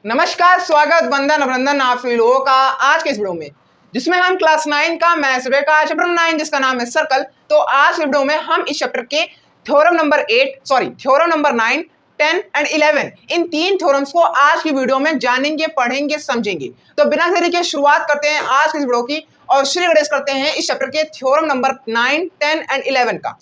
नमस्कार, स्वागत, वंदन, अभिनंदन आप सभी लोगों का आज के इस वीडियो में, जिसमें हम क्लास 9 का मैथ्स का चैप्टर 9 जिसका नाम है सर्कल। तो आज के वीडियो में हम इस चैप्टर के थ्योरम नंबर 9, 10 एंड 11 इन तीन थ्योरम्स को आज की वीडियो में जानेंगे, पढ़ेंगे, समझेंगे। तो बिना देरी के शुरुआत करते हैं आज की इस वीडियो की और श्री गणेश करते हैं इस चैप्टर के थ्योरम नंबर 9, 10 एंड 11 का।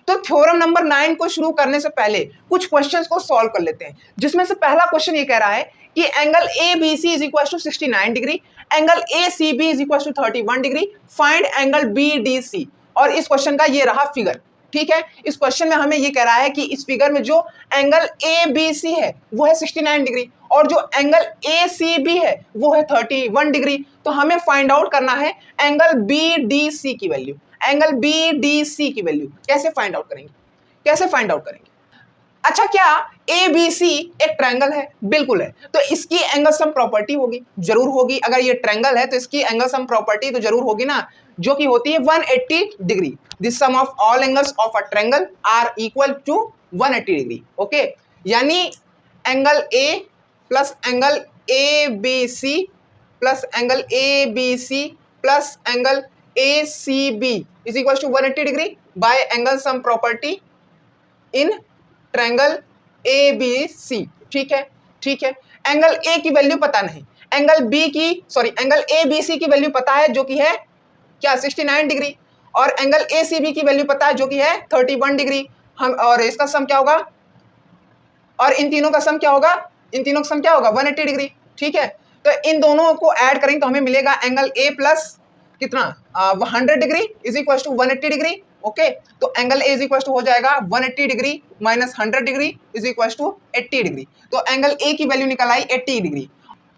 तो थ्योरम नंबर 9 को शुरू करने से पहले कुछ क्वेश्चंस को सॉल्व कर लेते हैं, जिसमें से पहला क्वेश्चन ये कह रहा है कि angle ABC is equal to 69 degree, angle ACB is equal to 31 degree, find angle BDC। और इस क्वेश्चन का ये रहा फिगर। ठीक है, इस क्वेश्चन में हमें ये कह रहा है कि इस फिगर में जो एंगल ABC है वो है 69 डिग्री और जो एंगल ACB है वो है 31 डिग्री। तो हमें फाइंड आउट करना है एंगल BDC की वैल्यू। एंगल BDC की वैल्यू कैसे फाइंड आउट करेंगे? अच्छा, क्या ABC एक ट्रायंगल है? बिल्कुल है। तो इसकी एंगल सम प्रॉपर्टी होगी, जरूर होगी। अगर ये ट्रायंगल है तो इसकी एंगल सम प्रॉपर्टी तो जरूर होगी ना, जो कि होती है 180 degree. The sum of all angles of a triangle are equal to 180 degree. Okay, यानी angle A plus angle ABC plus angle ABC plus angle ACB is equal to 180 degree by angle sum property in triangle ABC। ठीक है। Angle A की value पता नहीं, angle ABC की value पता है जो कि है क्या 69 डिग्री, और एंगल ACB की वैल्यू पता है जो कि है 31 डिग्री। हम और इसका सम क्या होगा, और इन तीनों का सम क्या होगा, 180 डिग्री। ठीक है, तो इन दोनों को ऐड करेंगे तो हमें मिलेगा एंगल A प्लस कितना 100 degree is equal to 180 degree. Okay, तो angle A is equal to हो जाएगा 180 degree minus 100 degree is equal to 80 degree. तो एंगल A की वैल्यू निकल आई 80 डिग्री।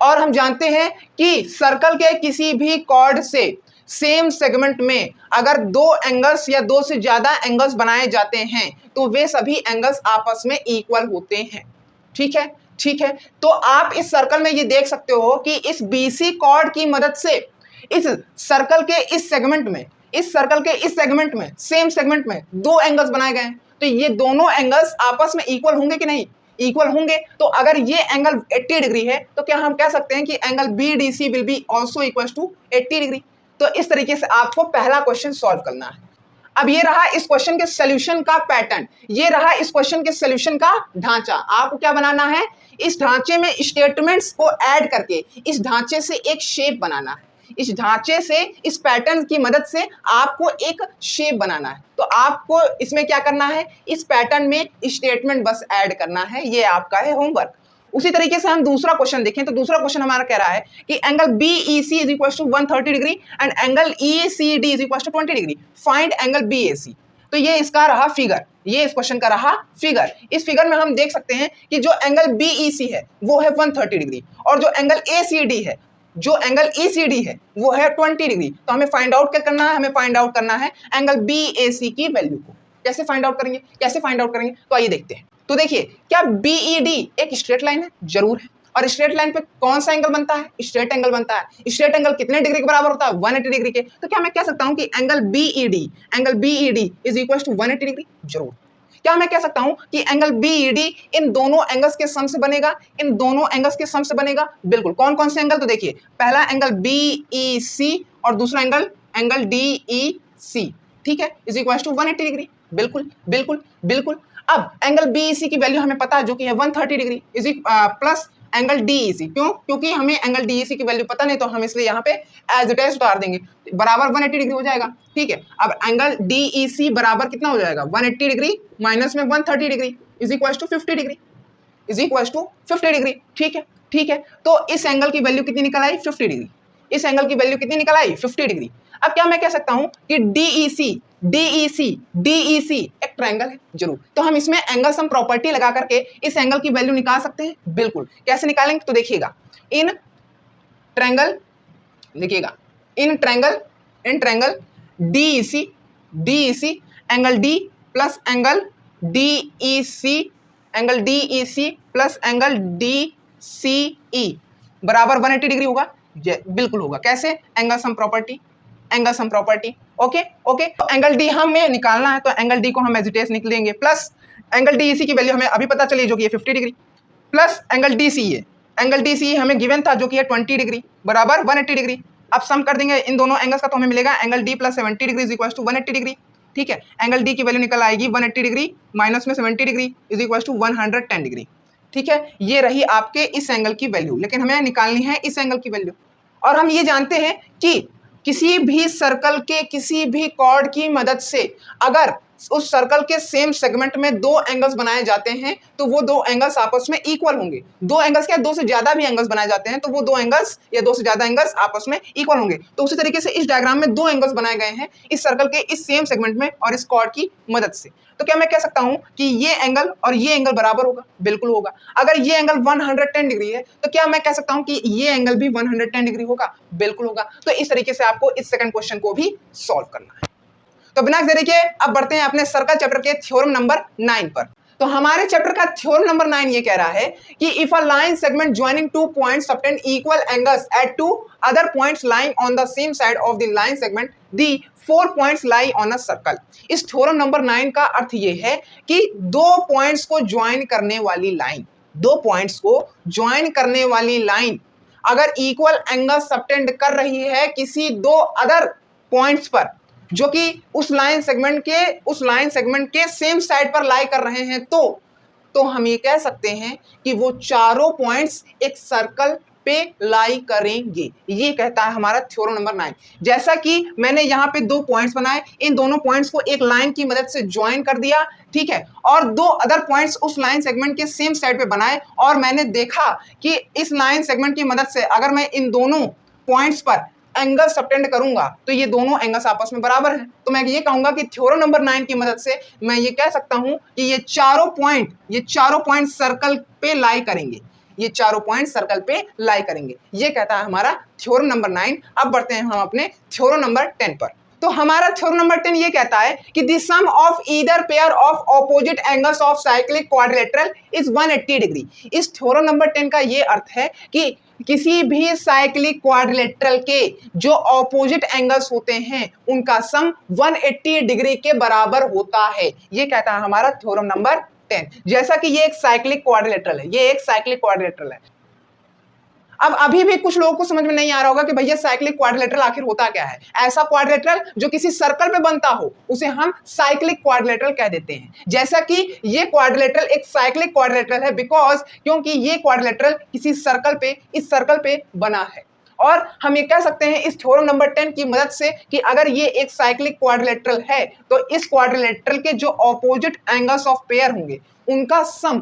और हम जानते हैं कि सर्कल के किसी भी कॉर्ड से सेम सेगमेंट में अगर दो एंगल्स या दो से ज्यादा एंगल्स बनाए जाते हैं तो वे सभी एंगल्स आपस में इक्वल होते हैं। ठीक है। तो आप इस सर्कल में ये देख सकते हो कि इस BC कॉर्ड की मदद से इस सर्कल के इस सेगमेंट में सेम सेगमेंट में दो एंगल्स बनाए गए हैं। तो ये दोनों एंगल्स आपस में इक्वल होंगे कि नहीं? इक्वल होंगे। तो अगर ये एंगल 80 डिग्री है तो क्या हम कह सकते हैं कि angle BDC will be also equal to 80 degree. तो इस तरीके से आपको पहला क्वेश्चन सॉल्व करना है। अब ये रहा इस क्वेश्चन के सॉल्यूशन का पैटर्न, ये रहा इस क्वेश्चन के सॉल्यूशन का ढांचा। आपको क्या बनाना है, इस ढांचे में स्टेटमेंट्स को ऐड करके इस ढांचे से एक शेप बनाना है। इस ढांचे से, इस पैटर्न की मदद से आपको एक शेप बनाना है। तो आपको इसमें क्या करना है, इस पैटर्न में स्टेटमेंट बस ऐड करना है। ये आपका है होमवर्क। उसी तरीके से हम दूसरा क्वेश्चन देखें तो दूसरा क्वेश्चन हमारा कह रहा है कि angle BEC is equal to 130 degree and angle ECD is equal to 20 degree, find angle BAC। तो ये इसका रहा फिगर, ये इस क्वेश्चन का रहा फिगर। इस फिगर में हम देख सकते हैं कि जो एंगल BEC है वो है 130 डिग्री और जो एंगल ACD है, जो एंगल ECD है वो है 20 डिग्री। तो हमें फाइंड आउट क्या करना है, हमें फाइंड आउट करना है एंगल BAC की वैल्यू को। कैसे फाइंड आउट करेंगे? तो आइए देखते हैं। तो देखिए, क्या BED एक स्ट्रेट लाइन है? जरूर है। और स्ट्रेट लाइन पे कौन सा एंगल बनता है? स्ट्रेट एंगल बनता है। स्ट्रेट एंगल कितने डिग्री के बराबर होता है? 180 डिग्री के। तो क्या मैं कह सकता हूं कि angle BED is equal to 180 degree? जरूर। क्या मैं कह सकता हूं कि एंगल BED इन दोनों एंगल्स के सम से बनेगा? बिल्कुल। कौन कौन से एंगल? तो देखिए, पहला एंगल BEC और दूसरा एंगल DEC। ठीक है, इज इक्वल टू 180 डिग्री। बिल्कुल। अब एंगल BEC की वैल्यू हमें पता है जो कि है 130 डिग्री प्लस एंगल DEC। क्यों? क्योंकि हमें एंगल DEC की वैल्यू पता नहीं, तो हम इसलिए यहाँ पे एज इट इज उतार देंगे, बराबर 180 डिग्री हो जाएगा। ठीक है, अब एंगल DEC बराबर कितना हो जाएगा? 180 डिग्री माइनस में 130 degree is equal to 50 degree. ठीक है। तो इस एंगल की वैल्यू कितनी निकल आई? 50 डिग्री। इस एंगल की वैल्यू कितनी निकल आई? 50 डिग्री। अब क्या मैं कह सकता हूं कि DEC एक ट्रायंगल है? जरूर। तो हम इसमें एंगल सम प्रॉपर्टी लगा करके इस एंगल की वैल्यू निकाल सकते हैं। बिल्कुल। कैसे निकालेंगे? तो देखिएगा, in triangle DEC angle D plus angle DEC plus angle DCE बराबर 180 डिग्री होगा? बिल्कुल होगा। कैसे? Angle sum property. ओके। तो एंगल D हमें निकालना है, तो एंगल D को हम एज इट इज निकलेंगे प्लस एंगल DEC की वैल्यू हमें अभी पता चली जो कि 50 डिग्री प्लस एंगल DCE है एंगल डी सी हमें गिवन था जो कि है 20 डिग्री बराबर 180 डिग्री। अब सम कर देंगे इन दोनों एंगल्स का तो हमें मिलेगा angle D plus 70 degree is equal to 180 degree. ठीक है, एंगल डी की वैल्यू निकल आएगी 180 डिग्री माइनस में 70 degree is equal to 110 degree. ठीक है, ये रही आपके इस एंगल की वैल्यू, लेकिन हमें निकालनी है इस एंगल की वैल्यू। और हम ये जानते हैं कि किसी भी सर्कल के किसी भी कॉर्ड की मदद से अगर उस सर्कल के सेम सेगमेंट में दो एंगल्स बनाए जाते हैं तो वो दो एंगल्स आपस में इक्वल होंगे। दो एंगल्स क्या, दो से ज्यादा भी एंगल्स बनाए जाते हैं तो वो दो एंगल्स या दो से ज्यादा एंगल्स आपस में इक्वल होंगे। तो उसी तरीके से इस डायग्राम में दो एंगल्स बनाए गए हैं इस सर्कल के इस सेम सेगमेंट में और इस कॉर्ड की मदद से। तो क्या मैं कह सकता हूं कि ये एंगल और ये एंगल बराबर होगा? बिल्कुल होगा। अगर ये एंगल 110 डिग्री है तो क्या मैं कह सकता हूं कि ये एंगल भी 110 डिग्री होगा? बिल्कुल होगा। तो इस तरीके से आपको इस सेकंड क्वेश्चन को भी सॉल्व करना है। तो बिना देरी के अब बढ़ते हैं अपने सर्कल चैप्टर के थ्योरम नंबर 9 पर। तो हमारे चैप्टर का थ्योरम नंबर 9 ये कह रहा है कि if a line segment joining two points subtend equal angles at two other points lying on the same side of the line segment the 4 points lie on a circle. इस theorem number 9 का अर्थ ये है कि दो points को join करने वाली line, दो पॉइंट्स को ज्वाइन करने वाली लाइन अगर इक्वल एंगल सबटेंड कर रही है किसी दो अदर पॉइंट्स पर जो कि उस लाइन सेगमेंट के सेम साइड पर लाई कर रहे हैं तो हम ये कह सकते हैं कि वो चारों पॉइंट्स एक सर्कल पे लाई करेंगे। ये कहता है हमारा थ्योरम नंबर 9। जैसा कि मैंने यहाँ पे दो पॉइंट्स बनाए, इन दोनों पॉइंट्स को एक लाइन की मदद से ज्वाइन कर दिया, ठीक है, और दो अदर पॉइंट्स उस लाइन सेगमेंट के सेम साइड पे बनाए और मैंने देखा कि इस लाइन सेगमेंट की मदद से अगर मैं इन दोनों पॉइंट्स पर एंगल सबटेंड करूंगा तो ये दोनों एंगल्स आपस में बराबर हैं। तो मैं ये कहूंगा कि थ्योरम नंबर 9 की मदद से मैं ये कह सकता हूं कि ये चारों पॉइंट सर्कल पे लाई करेंगे, ये चारों पॉइंट सर्कल पे लाई करेंगे। ये कहता है हमारा थ्योरम नंबर 9। अब बढ़ते हैं हम अपने थ्योरम नंबर 10 पर। तो हमारा थ्योरम नंबर 10 ये कहता है कि the sum of either pair of opposite angles of cyclic quadrilateral is 180 degree. इस थ्योरम नंबर 10 का ये अर्थ है कि किसी भी साइक्लिक क्वाड्रिलेटरल के जो ऑपोजिट एंगल्स होते हैं उनका सम 180 डिग्री के बराबर होता है। ये कहता है हमारा थ्योरम नंबर 10। जैसा कि ये एक साइक्लिक क्वाड्रिलेटरल है, ये एक साइक्लिक क्वाड्रिलेटरल है। अब अभी भी कुछ लोगों को समझ में नहीं आ रहा होगा कि भैया साइक्लिक क्वाड्रिलेटरल आखिर होता क्या है। ऐसा क्वाड्रिलेटरल जो किसी सर्कल पे बनता हो उसे हम साइक्लिक क्वाड्रिलेटरल कह देते हैं। जैसा कि ये क्वाड्रिलेटरल एक साइक्लिक क्वाड्रिलेटरल है क्योंकि ये क्वाड्रिलेटरल किसी इस सर्कल पे बना है। और हम ये कह सकते हैं इस थ्योरम नंबर 10 की मदद से कि अगर ये एक साइक्लिक क्वाड्रिलेटरल है तो इस क्वाड्रिलेटरल के जो ऑपोजिट एंगल्स ऑफ पेयर होंगे उनका सम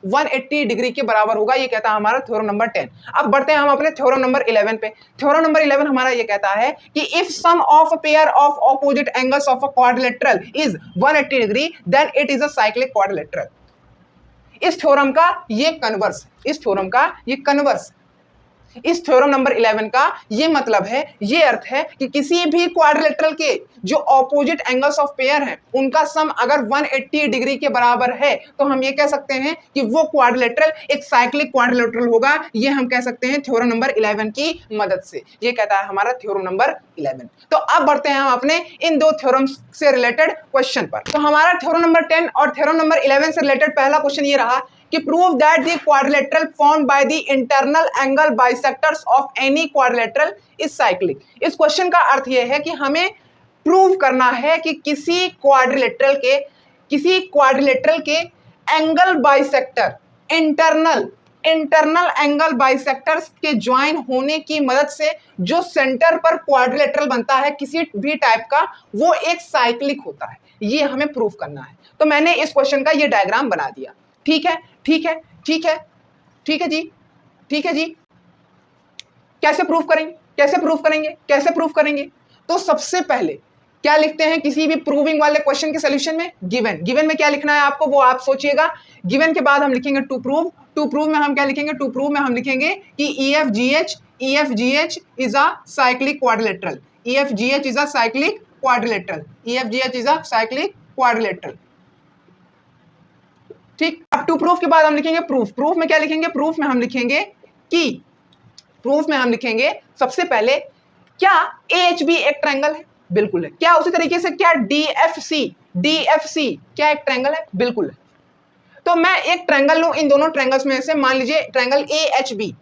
180 डिग्री के बराबर होगा। ये कहता है हमारा थ्योरम नंबर 10। अब बढ़ते हैं हम अपने थ्योरम नंबर 11 पे। थ्योरम नंबर 11 हमारा ये कहता है कि if sum of pair of opposite angles of a quadrilateral is 180 degree then it is a cyclic quadrilateral. इस थ्योरम का ये कन्वर्स इस थ्योरम नंबर 11 का ये मतलब है, ये अर्थ है कि किसी भी क्वाड्रिलेटरल के जो ऑपोजिट एंगल्स ऑफ पेयर हैं उनका सम अगर 180 डिग्री के बराबर है तो हम ये कह सकते हैं कि वो क्वाड्रिलेटरल एक साइक्लिक क्वाड्रिलेटरल होगा। ये हम कह सकते हैं थ्योरम नंबर 11 की मदद से। ये कहता है हमारा थ्योरम नंबर 11। तो अब बढ़ते हैं हम अपने इन दो थ्योरम्स से रिलेटेड क्वेश्चन पर। तो हमारा थ्योरम नंबर 10 और थ्योरम नंबर 11 से रिलेटेड पहला क्वेश्चन ये रहा कि prove that the quadrilateral formed by the internal angle bisectors of any quadrilateral is cyclic। इस क्वेश्चन का अर्थ यह है कि हमें प्रूव करना है कि किसी क्वाड्रिलेटरल के angle bisector internal angle bisectors के ज्वाइन होने की मदद से जो सेंटर पर क्वाड्रिलेटरल बनता है किसी भी टाइप का वो एक साइक्लिक होता है। ये हमें प्रूव करना है। तो मैंने इस क्वेश्चन का ये डायग्राम बना दिया। ठीक है जी। कैसे प्रूफ करेंगे? तो सबसे पहले क्या लिखते हैं किसी भी प्रूविंग वाले क्वेश्चन के सॉल्यूशन में? गिवन में क्या लिखना है आपको वो आप सोचिएगा। गिवन के बाद हम लिखेंगे टू प्रूव में हम क्या लिखेंगे? टू प्रूव में हम लिखेंगे कि EFGH is a cyclic quadrilateral. EFGH is a cyclic quadrilateral. ठीक। अब टू प्रूफ के बाद हम लिखेंगे प्रूफ में क्या लिखेंगे? प्रूफ में हम लिखेंगे सबसे पहले क्या AHB एक ट्रायंगल है? बिल्कुल है। क्या उसी तरीके से क्या DFC क्या एक ट्रायंगल है? बिल्कुल है। तो मैं एक ट्रायंगल लूं, इन दोनों ट्रायंगल्स में से मान लीजिए triangle AHB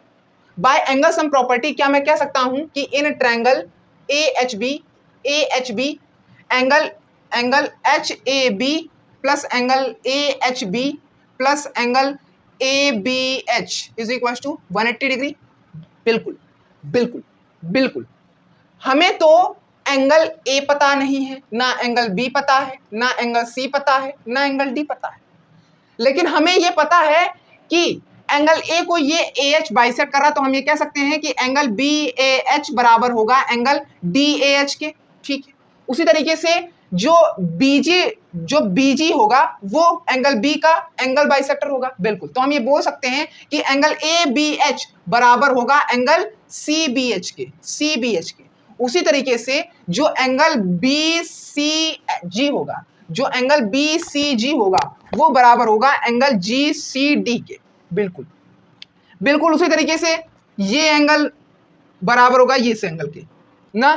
by angle sum property, क्या मैं कह सकता हूं कि in triangle AHB angle HAB plus angle AHB plus angle ABH is equal to 180 degree. बिल्कुल बिल्कुल बिल्कुल। हमें तो एंगल A पता नहीं है, ना एंगल B पता है, ना एंगल C पता है, ना एंगल D पता है, लेकिन हमें ये पता है कि एंगल A को ये AH बाइसेक्ट कर रहा, तो हम ये कह सकते हैं कि एंगल BAH बराबर होगा एंगल DAH के। ठीक है, उसी तरीके से जो BG होगा वो एंगल B का एंगल बाइसेक्टर होगा। बिल्कुल, तो हम ये बोल सकते हैं कि एंगल ABH बराबर होगा एंगल CBH के। उसी तरीके से जो एंगल BCG होगा, जो एंगल BCG होगा वो बराबर होगा एंगल GCD के। बिल्कुल बिल्कुल, उसी तरीके से ये एंगल बराबर होगा ये से एंगल के ना।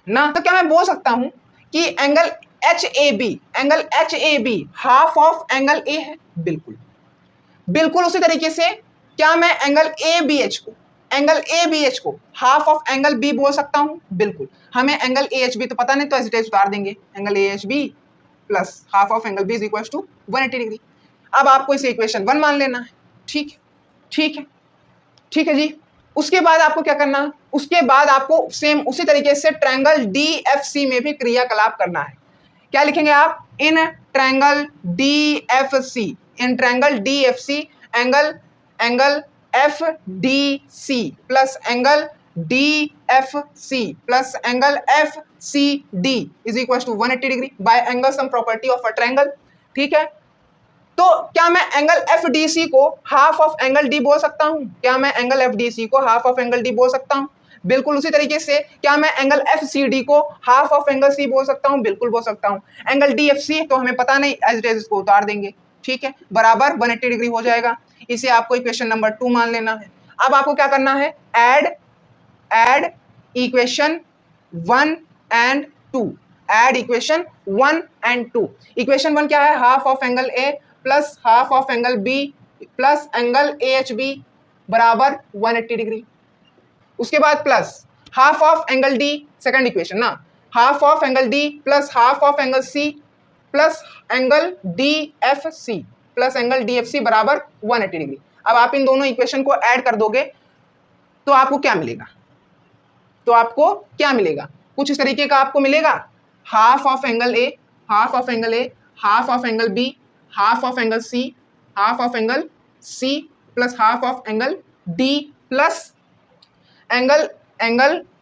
तो क्या मैं बोल सकता हूं कि angle HAB half of angle A है। बिल्कुल बिल्कुल, उसी तरीके से क्या मैं एंगल ABH को हाफ ऑफ एंगल B बोल सकता हूं। बिल्कुल, हमें एंगल AHB तो पता नहीं, तो ऐसे उतार देंगे, angle AHB plus half of angle B is equal to 180 degree. अब आपको इसे इक्वेशन 1 मान लेना है। ठीक है जी। उसके बाद आपको क्या करना है, उसके बाद आपको सेम उसी तरीके से ट्रायंगल DFC में भी क्रियाकलाप करना है। क्या लिखेंगे आप, in triangle DFC angle FDC plus angle DFC plus angle FCD is equal to 180 degree by angle sum property of a triangle. ठीक है, तो क्या मैं एंगल FDC को हाफ ऑफ एंगल D बोल सकता हूं? क्या मैं एंगल FDC को हाफ ऑफ एंगल D बोल सकता हूं? बिल्कुल, उसी तरीके से क्या मैं एंगल FCD को हाफ ऑफ एंगल C बोल सकता हूं? बिल्कुल बोल सकता हूं। एंगल DFC तो हमें पता नहीं, एज इट इज इसको उतार देंगे। ठीक है, बराबर 180 डिग्री हो जाएगा। इसे आपको इक्वेशन नंबर 2 मान लेना है। अब आपको क्या करना है, add equation 1 and 2। Add equation 1 and 2। Equation 1 क्या है, half of angle A plus half of angle B plus angle AHB बराबर 180 डिग्री। उसके बाद plus half of angle D, second equation ना, half of angle D plus half of angle C plus angle DFC plus angle DFC बराबर 180 degree. अब आप इन दोनों equation को add कर दोगे तो आपको क्या मिलेगा, कुछ इस तरीके का आपको मिलेगा, half of angle A, half of angle B, half of angle C, half of angle C plus half of angle D plus angle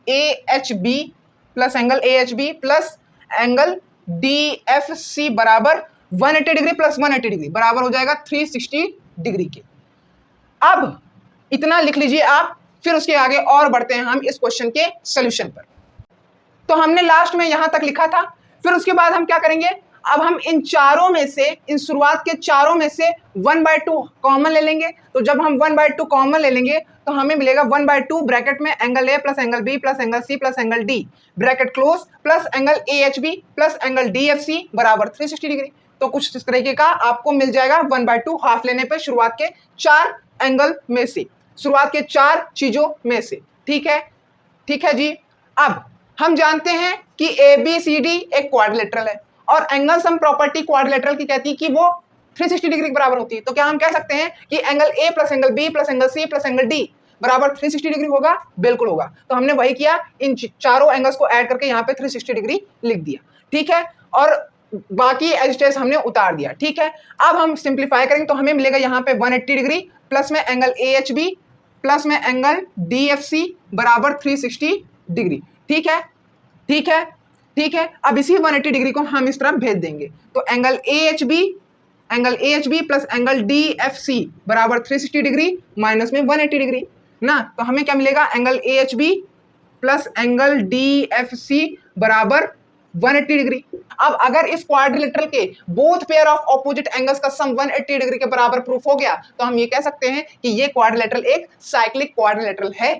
AHB plus angle AHB plus angle DFC बराबर 180 डिग्री प्लस 180 डिग्री बराबर हो जाएगा 360 degree के। अब इतना लिख लीजिए आप, फिर उसके आगे और बढ़ते हैं हम इस क्वेश्चन के सॉल्यूशन पर। तो हमने लास्ट में यहां तक लिखा था, फिर उसके बाद हम क्या करेंगे, अब हम इन शुरुआत के चारों में से 1/2 कॉमन ले लेंगे। तो जब हम 1/2 कॉमन ले लेंगे तो हमें मिलेगा 1/2 ब्रैकेट में angle A plus angle B plus angle C plus angle D bracket close plus angle AHB plus angle DFC बराबर 360 डिग्री। तो कुछ इस तरीके का आपको मिल जाएगा 1/2 हाफ लेने पे शुरुआत के 4 एंगल में से, शुरुआत के 4 चीजों में से। ठीक है जी। अब हम जानते हैं कि ABCD एक क्वाड्रिलेटरल है और एंगल सम प्रॉपर्टी क्वाड्रिलेटरल की कहती है कि वो 360 डिग्री के बराबर होती है। तो क्या हम कह सकते हैं कि angle A plus angle B plus angle C plus angle D बराबर 360 डिग्री होगा? बिल्कुल होगा। तो हमने वही किया, इन चारों एंगल्स को ऐड करके यहाँ पे 360 डिग्री लिख दिया। ठीक है, और बाकी एज हमने उतार दिया। ठीक है, अब हम सिंप्लीफाई करेंगे तो हमें मिलेगा यहाँ पे 180 डिग्री प्लस में एंगल AHB प्लस में एंगल DFC बराबर 360 डिग्री। ठीक है, अब इसी 180 डिग्री को हम इस तरफ भेज देंगे तो angle AHB plus angle DFC बराबर 360 डिग्री माइनस में 180 डिग्री ना। तो हमें क्या मिलेगा, angle AHB plus angle DFC बराबर 180 डिग्री। अब अगर इस क्वाड्रिलेटरल के both pair of opposite angles का सम 180 डिग्री के बराबर प्रूफ हो गया तो हम ये कह सकते हैं कि ये क्वाड्रिलेटरल एक साइक्लिक क्वाड्रिलेटरल है।